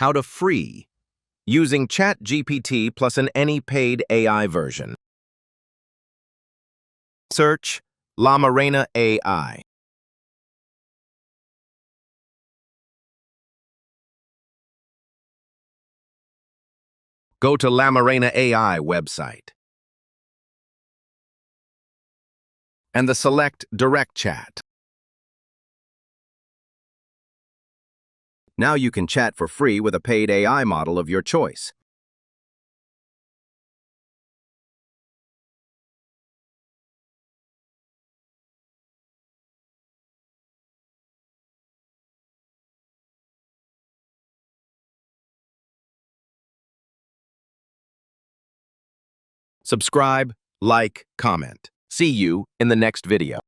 How to free using ChatGPT plus any paid AI version. Search MidJourney AI. Go to MidJourney AI website and select Direct Chat. Now you can chat for free with a paid AI model of your choice. Subscribe, like, comment. See you in the next video.